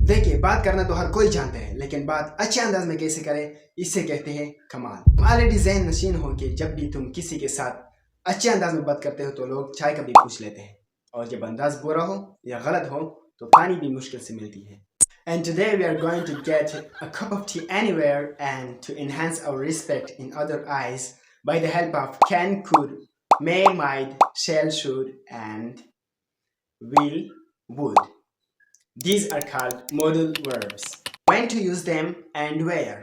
देखिए, बात करना तो हर कोई जानता है, लेकिन बात अच्छे अंदाज में कैसे करें, इसे कहते हैं कमाल। तुम ऑलरेडी ज़हन नशीन हो कि जब भी तुम किसी के साथ अच्छे अंदाज में बात करते हो तो लोग चाय का भी पूछ लेते हैं, और जब अंदाज बुरा हो या गलत हो तो पानी भी मुश्किल से मिलती है। And today we are going to get a cup of tea anywhere and to enhance our respect in other eyes by the help of can, could, may, might, shall, should, and will, would. These are called modal verbs. When to use them and where.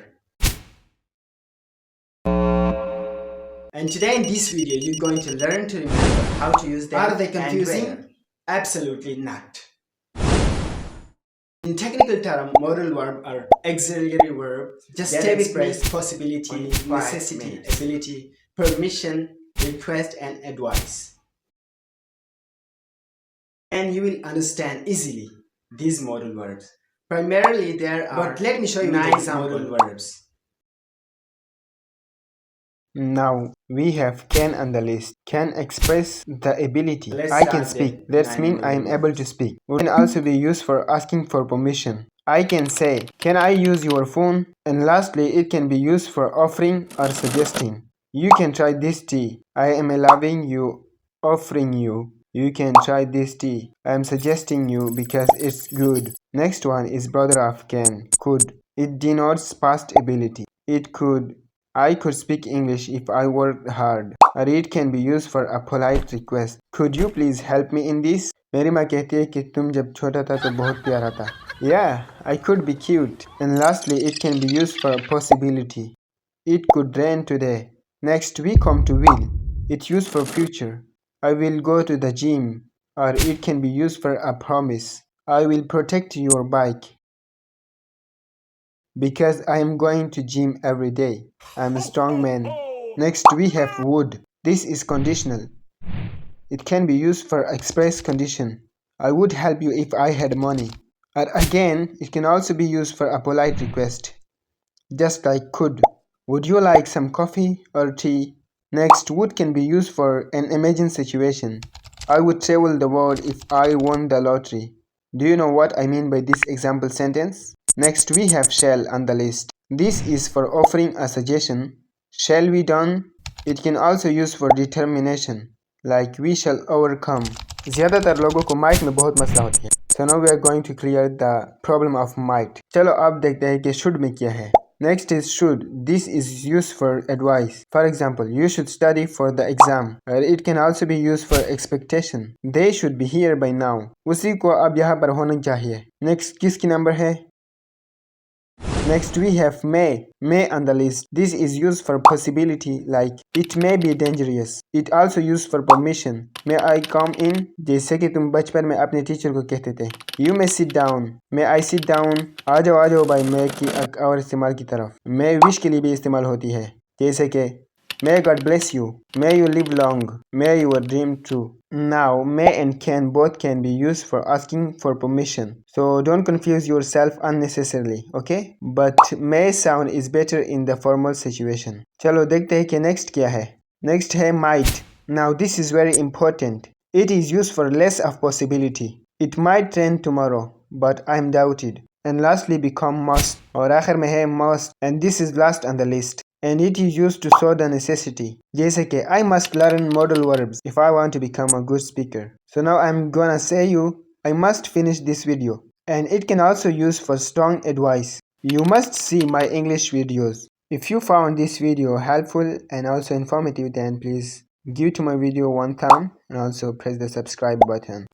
And today in this video you're going to learn to remember how to use them. Are they confusing? And where. Absolutely not. In technical term, modal verb are auxiliary verb that express possibility, necessity, ability, permission, request, and advice. And you will understand easily these modal verbs. Primarily there are, but let me show you 9 modal verbs. Now we have can on the list. Can express the ability. I can speak. That means I am able to speak. It can also be used for asking for permission. I can say, can I use your phone? And lastly, it can be used for offering or suggesting. You can try this tea. I am allowing you, offering you. You can try this tea. I am suggesting you because it's good. Next one is brother of can, could. It denotes past ability. It could. I could speak English if I worked hard. Or it can be used for a polite request. Could you please help me in this? मेरी माँ कहती है कि तुम जब छोटा था तो बहुत प्यारा था. Yeah, I could be cute. And lastly, it can be used for a possibility. It could rain today. Next, we come to will. It's used for future. I will go to the gym. Or it can be used for a promise. I will protect your bike. Because I am going to gym every day. I am a strong man. Next we have would. This is conditional. It can be used for express condition. I would help you if I had money. Or again, it can also be used for a polite request. Just like could. Would you like some coffee or tea? Next, would can be used for an imagined situation. I would travel the world if I won the lottery. Do you know what I mean by this example sentence? Next we have shall on the list. This is for offering a suggestion. Shall we done? It can also use for determination. Like we shall overcome. ज़्यादातर लोगों को might में बहुत मसला होती है. So now we are going to clear the problem of might. चलो अब देखते हैं कि should में क्या है. Next is should. This is used for advice. For example, you should study for the exam. Or it can also be used for expectation. They should be here by now. उसी को अब यहाँ पर होना चाहिए. Next किसकी number है? Next we have may. May on the list. This is used for possibility like it may be dangerous. It also used for permission. May I come in? जैसे कि तुम बचपन में अपने टीचर को कहते थे. You may sit down. May I sit down? आ जाओ भाई may की और इस्तेमाल की तरफ. May wish के लिए भी इस्तेमाल होती है. जैसे कि May God bless you. May you live long. May your dream true. Now, may and can both can be used for asking for permission. So don't confuse yourself unnecessarily, okay? But may sound is better in the formal situation. चलो देखते हैं कि next क्या है. Next है might. Now this is very important. It is used for less of possibility. It might rain tomorrow, but I'm doubted. And lastly become must. और आखिर में है must. And this is last on the list. And it is used to show the necessity. जैसे कि I must learn modal verbs if I want to become a good speaker. So now I'm gonna say you, I must finish this video. And it can also use for strong advice. You must see my English videos. If you found this video helpful and also informative, then please give to my video one thumb and also press the subscribe button.